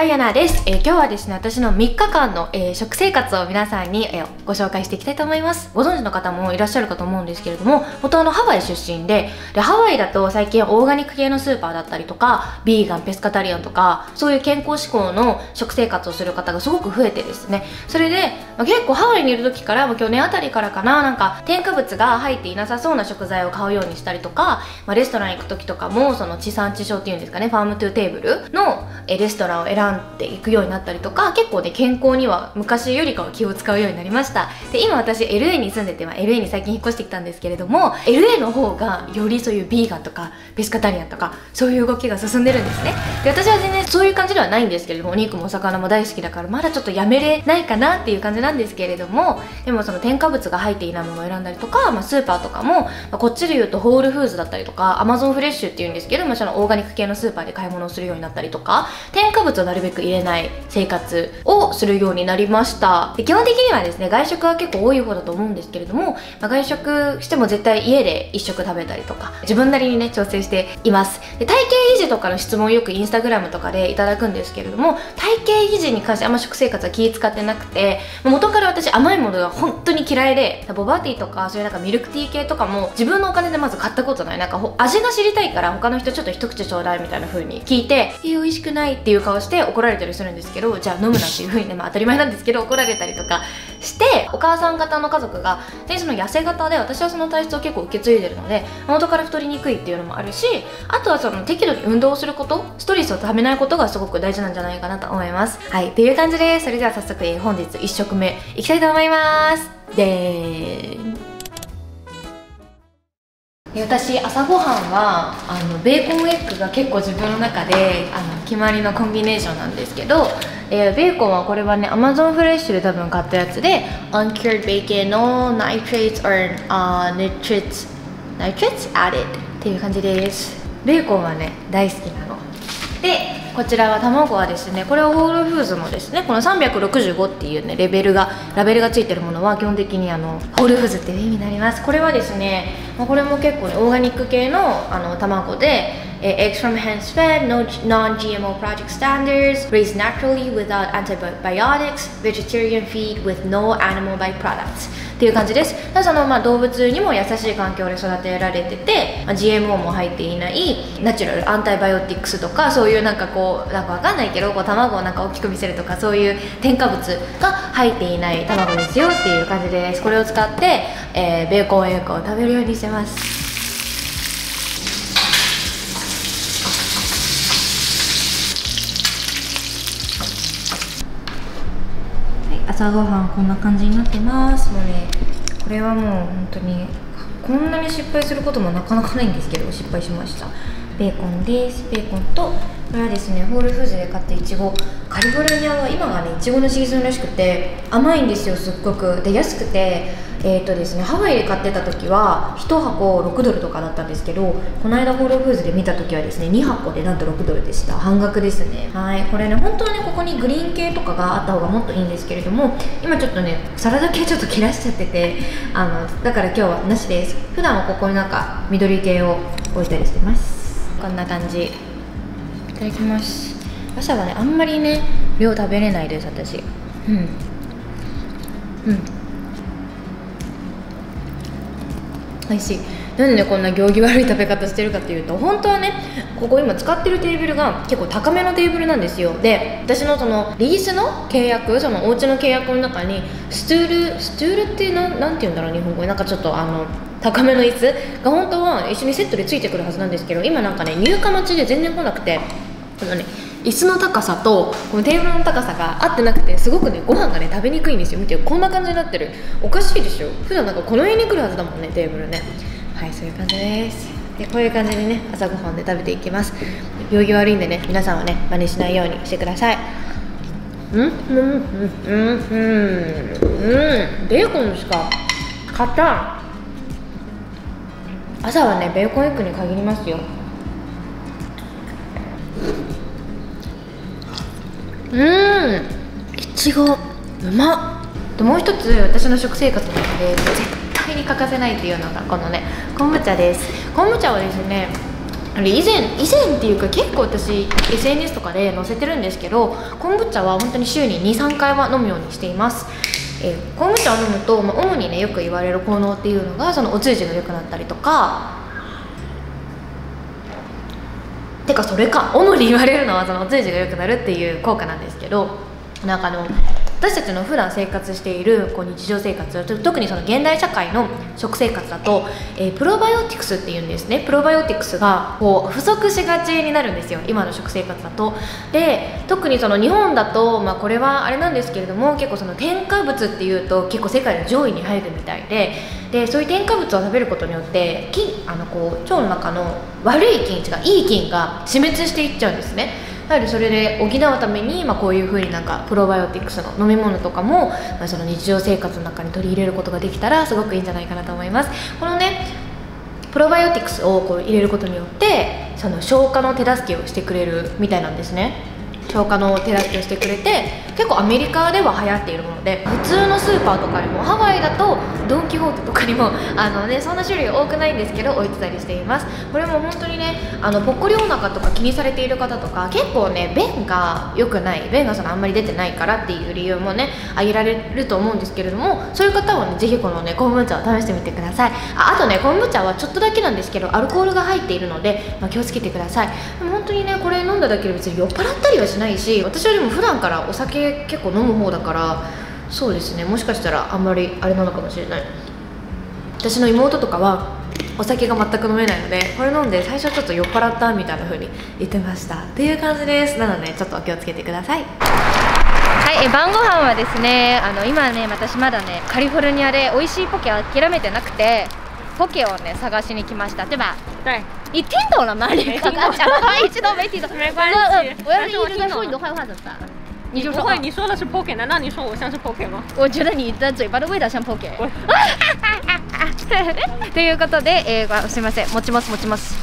はい、アナです。今日はですね、私の3日間の、食生活を皆さんに、ご紹介していきたいと思います。ご存知の方もいらっしゃるかと思うんですけれども、元ハワイ出身で、ハワイだと最近オーガニック系のスーパーだったりとか、ビーガン、ペスカタリアンとか、そういう健康志向の食生活をする方がすごく増えてですね、それで、結構ハワイにいる時から、去年あたりからかな、なんか添加物が入っていなさそうな食材を買うようにしたりとか、レストラン行く時とかも、その地産地消っていうんですかね、ファームトゥーテーブルのレストランを選んでいくようになったりとか、結構ね健康には昔よりかは気を使うようになりました。で今私 LA に住んでて、LA に最近引っ越してきたんですけれども、 LA の方がよりそういうビーガンとかペスカタリアンとかそういう動きが進んでるんですね。で私は全然そういう感じではないんですけれども、お肉もお魚も大好きだからまだちょっとやめれないかなっていう感じなんですけれども、でもその添加物が入っていないものを選んだりとか、スーパーとかも、こっちで言うとホールフーズだったりとかアマゾンフレッシュっていうんですけど、そのオーガニック系のスーパーで買い物をするようになったりとか、添加物をなるべく入れない生活をするようになりました。で基本的にはですね、外食は結構多い方だと思うんですけれども、外食しても絶対家で1食食べたりとか自分なりにね調整しています。で体型維持とかの質問をよくインスタグラムとかでいただくんですけれども、体型維持に関してあんま食生活は気使ってなくて、元から私甘いものが本当に嫌いで、ボバティとかそういうなんかミルクティー系とかも自分のお金でまず買ったことない。なんか味が知りたいから他の人ちょっと一口ちょうだいみたいな風に聞いて、美味しくないっていう顔して怒られたりするんですけど、じゃあ飲むなっていう風にね、当たり前なんですけど怒られたりとかして、お母さん方の家族がでその痩せ型で、私はその体質を結構受け継いでるので元から太りにくいっていうのもあるし、あとはその適度に運動をすること、ストレスをためないことがすごく大事なんじゃないかなと思います。はい、っていう感じで、それでは早速、本日1食目いきたいと思います。私朝ごはんはベーコンエッグが結構自分の中で決まりのコンビネーションなんですけど、ベーコンはこれはね Amazon フレッシュで多分買ったやつで、 Uncured Bacon No Nitrates or Nitrates Added っていう感じです。ベーコンはね大好きなので、こちらは卵はですね、これはホールフーズのですね、この365っていうねラベルがついてるものは基本的にホールフーズっていう意味になります。これはですね、これも結構ねオーガニック系の卵で、eggs from hens fed, non-GMO project standards, raised naturally without antibiotics, vegetarian feed with no animal byproductsっていう感じです。その動物にも優しい環境で育てられてて、GMO も入っていないナチュラルアンタイバイオティクスとか、そういうなんかわかんないけど卵をなんか大きく見せるとか、そういう添加物が入っていない卵ですよっていう感じです。これを使って、ベーコンエッグを食べるようにしてます。朝ごはんこんな感じになってます。もうねこれはもう本当にこんなに失敗することもなかなかないんですけど、失敗しました。ベーコンです。ベーコンと、これはですねホールフーズで買ったいちご、カリフォルニアは今がねいちごのシーズンらしくて甘いんですよ、すっごく。で安くて、ですね、ハワイで買ってた時は1箱6ドルとかだったんですけど、この間ホールフーズで見た時はですね2箱でなんと6ドルでした。半額ですね。はい、これね本当はねここにグリーン系とかがあった方がもっといいんですけれども、今ちょっとねサラダ系ちょっと切らしちゃってて、だから今日はなしです。普段はここになんか緑系を置いたりしてます。こんな感じ。いただきます。朝はねあんまりね量食べれないです私。美味しい。なんでねこんな行儀悪い食べ方してるかっていうと、本当はねここ今使ってるテーブルが結構高めのテーブルなんですよ。で私のそのリースの契約、そのお家の契約の中にストゥールってなんて言うんだろう日本語で、なんかちょっと高めの椅子が本当は一緒にセットでついてくるはずなんですけど、今なんかね入荷待ちで全然来なくて、このね椅子の高さとこのテーブルの高さが合ってなくて、すごくねご飯がね食べにくいんですよ。見てこんな感じになってる。おかしいでしょ。普段なんかこの辺に来るはずだもんねテーブルね。はい、そういう感じです。でこういう感じでね朝ごはんで食べていきます。行儀悪いんでね皆さんはね真似しないようにしてください。ベーコンしか硬。朝はねベーコンエッグに限りますよ。いちごうまっ。もう一つ私の食生活の中で絶対に欠かせないっていうのがこのね昆布茶です。昆布茶はですね以前っていうか結構私 SNS とかで載せてるんですけど、昆布茶は本当に週に 2,3 回は飲むようにしています。昆布茶を飲むと、主にねよく言われる効能っていうのが、そのお通じが良くなったりとか、てかそれか主に言われるのはそのお通じが良くなるっていう効果なんですけど、なんか私たちの普段生活している日常生活、特にその現代社会の食生活だと、プロバイオティクスっていうんですね。プロバイオティクスが不足しがちになるんですよ、今の食生活だと。で特にその日本だと、これはあれなんですけれども、結構その添加物っていうと結構世界の上位に入るみたいで、そういう添加物を食べることによって腸の中の悪い菌がいい菌が死滅していっちゃうんですね。やはりそれで補うために、こういう風にプロバイオティクスの飲み物とかも、その日常生活の中に取り入れることができたらすごくいいんじゃないかなと思います。このねプロバイオティクスを入れることによって、その消化の手助けをしてくれるみたいなんですね。消化の手助けをしてくれて、結構アメリカでは流行っているもので、普通のスーパーとかにも、ハワイだとドン・キホーテとかにもそんな種類多くないんですけど置いてたりしています。これも本当にねぽっこりお腹とか気にされている方とか、結構ね便が良くない、便があんまり出てないからっていう理由もね挙げられると思うんですけれども、そういう方はねぜひこのね昆布茶を試してみてください。あとね昆布茶はちょっとだけなんですけどアルコールが入っているので、気をつけてください。でも本当にねこれ飲んだだけで別に酔っ払ったりはしないし、私よりも普段からお酒結構飲む方だから、そうですね、もしかしたらあんまりあれなのかもしれない。私の妹とかはお酒が全く飲めないので、これ飲んで最初ちょっと酔っ払ったみたいな風に言ってましたっていう感じです。なのでちょっとお気をつけてください。はい、晩ご飯はですね、今ね私まだねカリフォルニアで美味しいポケ諦めてなくて、ポケをね探しに来ました。对吧？对。你听懂了吗？你刚刚讲的话一直都没听懂。没关系。我要是一直在说你的坏话怎么办？你就说不会，你说的是 poke， 难道你说我像是 poke 吗？我觉得你的嘴巴的味道像 poke。ということで、すいません、持ちます。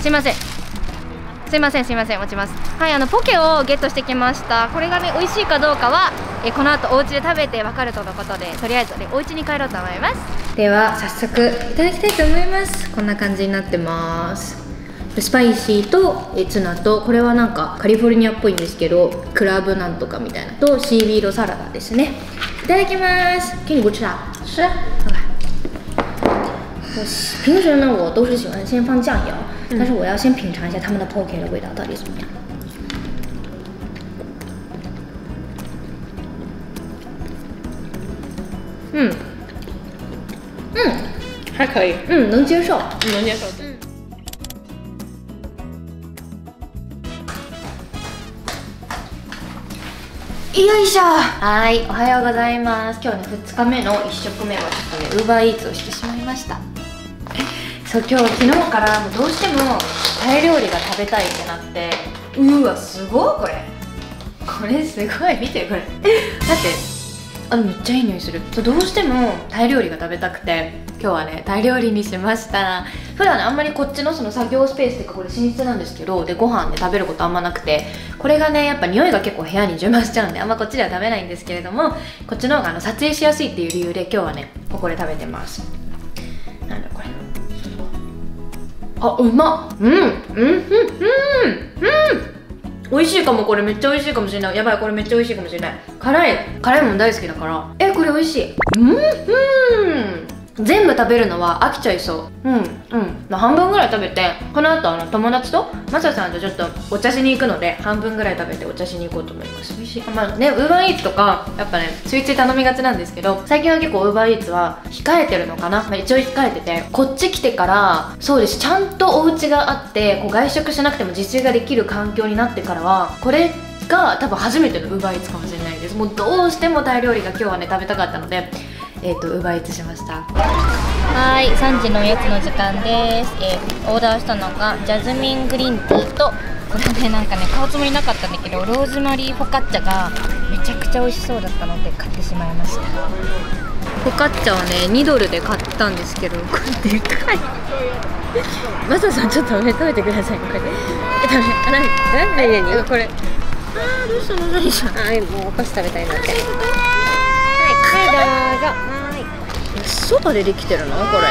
すいません。すいません、持ちます。はい、ポケをゲットしてきました。これがね美味しいかどうかは、この後お家で食べて分かるとのことで、とりあえず、お家に帰ろうと思います。では早速いただきたいと思います。こんな感じになってます。スパイシーとツナと、これはなんかカリフォルニアっぽいんですけど、クラブなんとかみたいなとシービードサラダですね。いただきます。给你不吃啊？吃。平时呢，我都是喜欢先放酱油，但是我要先品尝一下他们的 poke 的味道到底怎么样。还可以，能接受，能接受。よいしょ。はい、おはようございます。今日ね2日目の1食目はちょっとねUber Eatsをしてしまいました。そう昨日からどうしてもタイ料理が食べたいってなって、うわすごいこれすごい、見てこれだってめっちゃいい匂いする。どうしてもタイ料理が食べたくて、今日はねタイ料理にしました。普段ねあんまりこっちのその作業スペースっていうか、これ寝室なんですけど、でご飯で食べることあんまなくて、これがねやっぱ匂いが結構部屋に充満しちゃうんで、あんまこっちでは食べないんですけれども、こっちの方が撮影しやすいっていう理由で今日はねここで食べてます。なんだこれ、あ、うまっ。美味しいかも。これめっちゃ美味しいかもしれない。やばい、これめっちゃ美味しいかもしれない。辛いもん大好きだから。これ美味しい。全部食べるのは飽きちゃいそう。半分ぐらい食べて、この後友達とマサさんとちょっとお茶しに行くので、半分ぐらい食べてお茶しに行こうと思います。美味しい。UberEats とかやっぱねついつい頼みがちなんですけど、最近は結構 UberEats は控えてるのかな。一応控えてて、こっち来てからそうです、ちゃんとお家があって外食しなくても自炊ができる環境になってからは、これが多分初めての UberEats かもしれないです。もうどうしてもタイ料理が今日はね食べたかったので、UberEats しました。はい、3時のおやつの時間です。オーダーしたのがジャズミングリーンティーと、これでなんかね買うつもりなかったんだけど、ローズマリーフォカッチャがめちゃくちゃ美味しそうだったので買ってしまいました。フォカッチャはね2ドルで買ったんですけど、これでかい。マサさんちょっと食べてください。これ何これ、どうしたの、何じゃん。もうお菓子食べたいなって。はい、どうぞ。そばでできてるのこれ。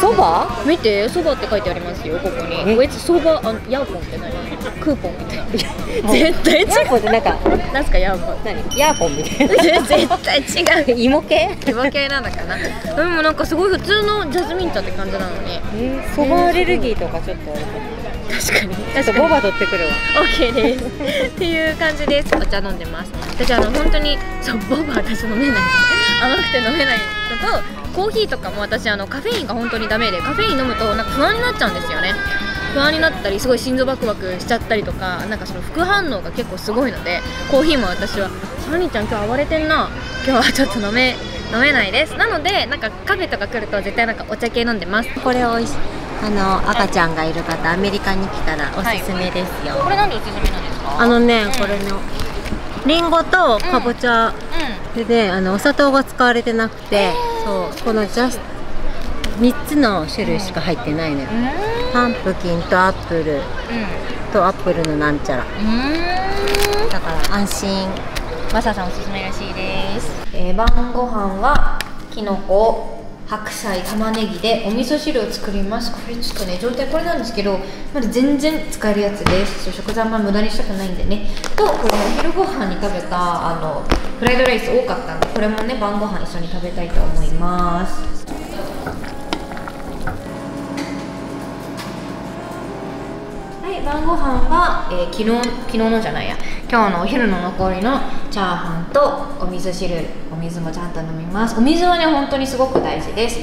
そば？見て、そばって書いてありますよ、ここに。こいつそば、ヤーポンって何？クーポンみたいな。絶対違う。ヤーポンってなんか、なんすかヤーポン？何？ヤーポンみたいな。絶対違う。芋系？芋系なのかな。でもなんかすごい普通のジャズミン茶って感じなのに。そばアレルギーとかちょっとあるかも。確かに。ちょっとボバ取ってくるわ。オッケーです。っていう感じです。お茶飲んでます。私本当にボバ私飲めない。甘くて飲めないのと。コーヒーとかも私カフェインが本当にダメで、カフェイン飲むとなんか不安になっちゃうんですよね。不安になったりすごい心臓バクバクしちゃったりとか、なんかその副反応が結構すごいので、コーヒーも私はサニーちゃん今日暴れてんな、今日はちょっと飲めないです。なのでなんかカフェとか来ると絶対なんかお茶系飲んでます。これおいしい。赤ちゃんがいる方、アメリカに来たらおすすめですよ。これなんでおすすめなんですか？これのリンゴとかぼちゃで、お砂糖が使われてなくて、そうこのジャス3つの種類しか入ってないのよ。パンプキンとアップルとアップルのなんちゃら。だから安心。マサさんおすすめらしいです。晩ご飯はきのこ、白菜、玉ねぎでお味噌汁を作ります。これちょっとね、状態これなんですけど、まだ全然使えるやつです。食材あんま無駄にしたくないんでね。と、これお昼ご飯に食べたフライドライス多かったんで、これもね、晩ご飯一緒に食べたいと思います。晩ご飯は、昨日のじゃないや、今日のお昼の残りのチャーハンとお味噌汁、お水もちゃんと飲みます。お水はね本当にすごく大事です。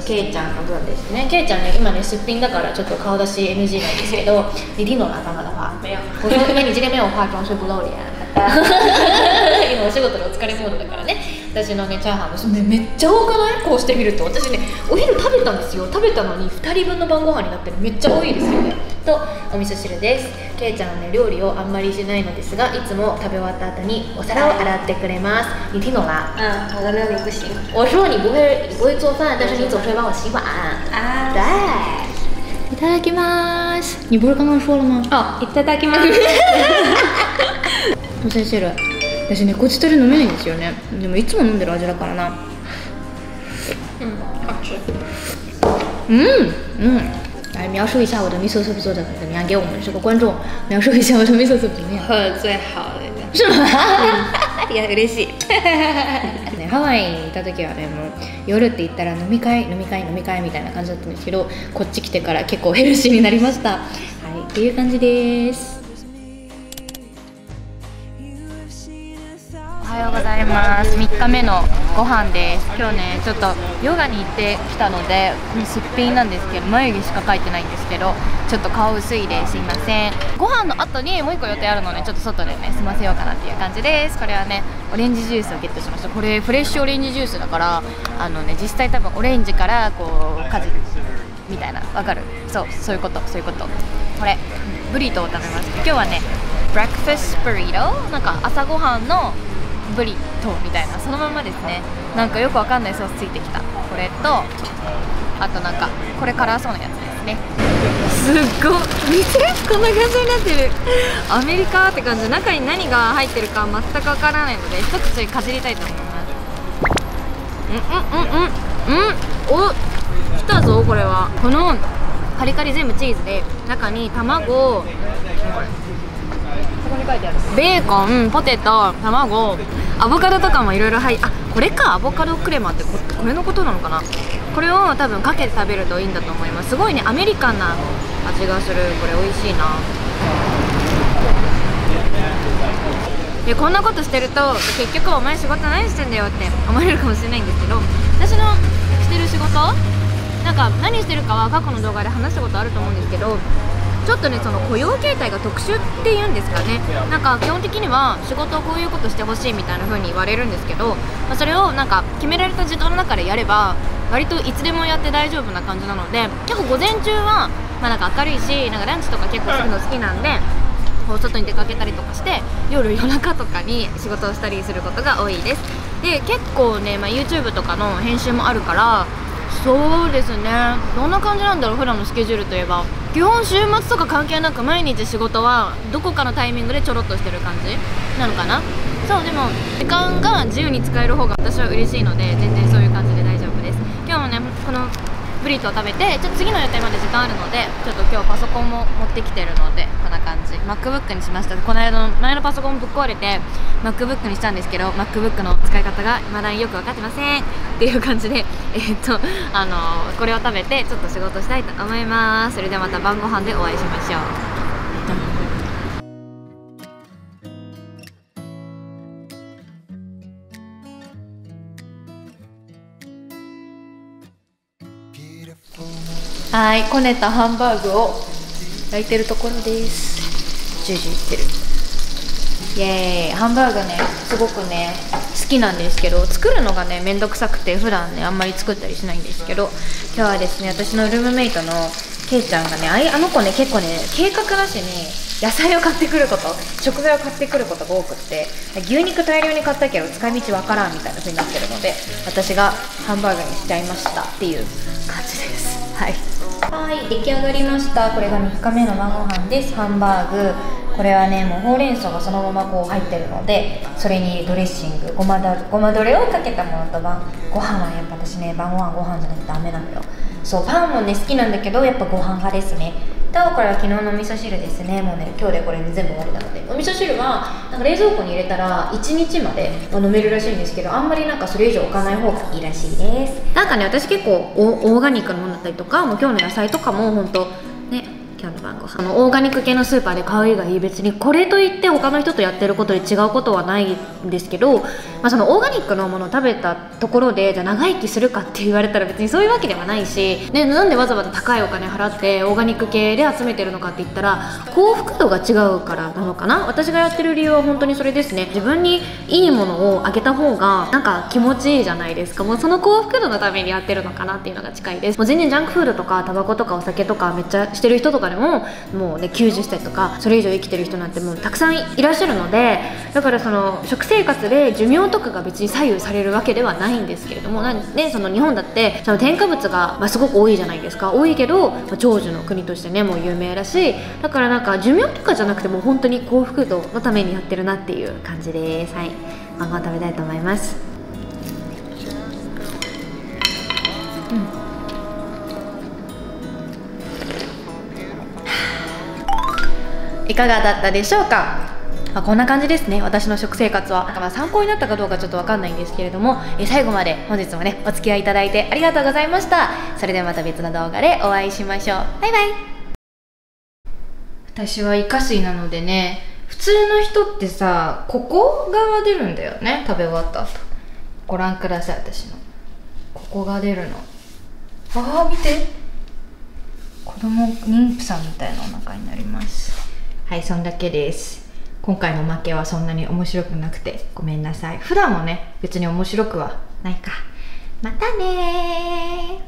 ケイちゃんの分ですね。ケイちゃんね今ねすっぴんだからちょっと顔出し NG なんですけど你听懂了刚刚的话没有？我说因为你今天没有化妆所以不露脸。今お仕事のお疲れモードだからね。私のねチャーハンもめっちゃ多くない？こうしてみると私ねお昼食べたんですよ。食べたのに2人分の晩ご飯になってる。めっちゃ多いですよね。とお味噌汁です。ケイちゃんはね料理をあんまりしないのですが、いつも食べ終わった後にお皿を洗ってくれます。你听懂了？我的料理不行。我说你不会做饭，但是你总是会帮我洗碗。对。いただきます。你不是刚刚说了吗？いただきます。お味噌汁。私ねこっちとり飲めないんですよね。でもいつも飲んでる味だからな。好吃。来描述一下我的 miso soup 做的怎么样？给我们这个观众描述一下我的 miso soup 怎么样？喝的最好的。是吗？いや嬉しい。ね、ハワイにいた時はねもう夜って言ったら飲み会みたいな感じだったんですけど、こっち来てから結構ヘルシーになりました。はい、っていう感じです。おはようございます。3日目のご飯です。今日ねちょっとヨガに行ってきたので、すっぴんなんですけど眉毛しか描いてないんですけど、ちょっと顔薄いですいません。ご飯の後にもう1個予定あるのでちょっと外でね済ませようかなっていう感じです。これはねオレンジジュースをゲットしました。これフレッシュオレンジジュースだから実際多分オレンジからこう果実みたいな、わかる？そういうこと。これブリトーを食べます。今日はねブレックファストブリトー、なんか朝ごはんのブリトーみたいな、そのままですね。なんかよくわかんないソースついてきた。これとあとなんかこれ辛そうなやつですね。すっごい見て、こんな感じになってる。アメリカって感じ。中に何が入ってるか全くわからないので一口かじりたいと思います。お、来たぞ。これはこのカリカリ全部チーズで、中に卵、ベーコン、ポテト、卵、アボカドとかもいろいろ入って、これか、アボカドクレマって これのことなのかな。これを多分かけて食べるといいんだと思います。すごいねアメリカンな味がする。これ美味しいな。でこんなことしてると結局お前仕事何してんだよって思われるかもしれないんですけど、私のしてる仕事なんか何してるかは過去の動画で話したことあると思うんですけど、ちょっとねその雇用形態が特殊っていうんですかね。なんか基本的には仕事をこういうことしてほしいみたいな風に言われるんですけど、それをなんか決められた時間の中でやれば割といつでもやって大丈夫な感じなので、結構午前中はなんか明るいし、なんかランチとか結構するの好きなんでこう外に出かけたりとかして、夜中とかに仕事をしたりすることが多いです。で結構ね、YouTube とかの編集もあるから、そうですね、どんな感じなんだろう。普段のスケジュールといえば基本週末とか関係なく毎日仕事はどこかのタイミングでちょろっとしてる感じなのかな。そうでも時間が自由に使える方が私は嬉しいので、全然そういう感じで大丈夫です。今日もねこのブリトー食べて、ちょっと次の予定まで時間あるので、ちょっと今日パソコンも持ってきてるので、こんな感じ MacBook にしました。この間の前のパソコンぶっ壊れて MacBook にしたんですけど、 MacBook の使い方が未だによく分かってませんっていう感じで、これを食べてちょっと仕事したいと思います。それではまた晩ご飯でお会いしましょう。はい、こねたハンバーグを焼いてるところです。ジュージューいってる。イエーイ。ハンバーグね、すごくね好きなんですけど、作るのがねめんどくさくて普段ねあんまり作ったりしないんですけど、今日はですね、私のルームメイトのケイちゃんがね、あの子ね結構ね計画なしに野菜を買ってくること、食材を買ってくることが多くって、牛肉大量に買ったけど使い道わからんみたいな風になってるので、私がハンバーグにしちゃいましたっていう感じです。はい、出来上がりました。これが3日目の晩ご飯です。ハンバーグ、これはねもうほうれん草がそのままこう入ってるので、それにドレッシング、ごまどれをかけたものと、ご飯はやっぱ私ね晩ご飯ご飯じゃなくてダメなのよ。そうパンもね好きなんだけど、やっぱご飯派ですね。とこれは昨日のお味噌汁ですね。もうね今日でこれで全部終わりなので、お味噌汁はなんか冷蔵庫に入れたら1日まで飲めるらしいんですけど、あんまりなんかそれ以上置かない方がいいらしいです。なんかね私結構オーガニックのものだったりとか、もう今日の野菜とかもほんとね、今日の晩ご飯オーガニック系のスーパーで買う以外、別にこれといって他の人とやってることで違うことはないんですけど、そのオーガニックのものを食べたところでじゃあ長生きするかって言われたら別にそういうわけではないし、ね、なんでわざわざ高いお金払ってオーガニック系で集めてるのかって言ったら、幸福度が違うからなのかな。私がやってる理由は本当にそれですね。自分にいいものをあげた方がなんか気持ちいいじゃないですか。もうその幸福度のためにやってるのかなっていうのが近いです。もう全然ジャンクフードとかタバコとかお酒とかめっちゃしてる人とかでももうね90歳とかそれ以上生きてる人なんてもうたくさんいらっしゃるので、だからその食生活で寿命とかが別に左右されるわけではないんですけれども、その日本だってその添加物がすごく多いじゃないですか。多いけど長寿の国としてねもう有名だし、だからなんか寿命とかじゃなくても本当に幸福度のためにやってるなっていう感じです。はい、晩ご飯食べたいと思います。いかがだったでしょうか。こんな感じですね、私の食生活は。参考になったかどうかちょっとわかんないんですけれども、最後まで本日もねお付き合いいただいてありがとうございました。それではまた別の動画でお会いしましょう。バイバイ。私はイカ水なのでね、普通の人ってさここが出るんだよね、食べ終わった後。ご覧ください、私のここが出るの。あー見て、子供妊婦さんみたいなお腹になります。はい、そんだけです。今回の負けはそんなに面白くなくてごめんなさい。普段もね別に面白くはないか。またねー。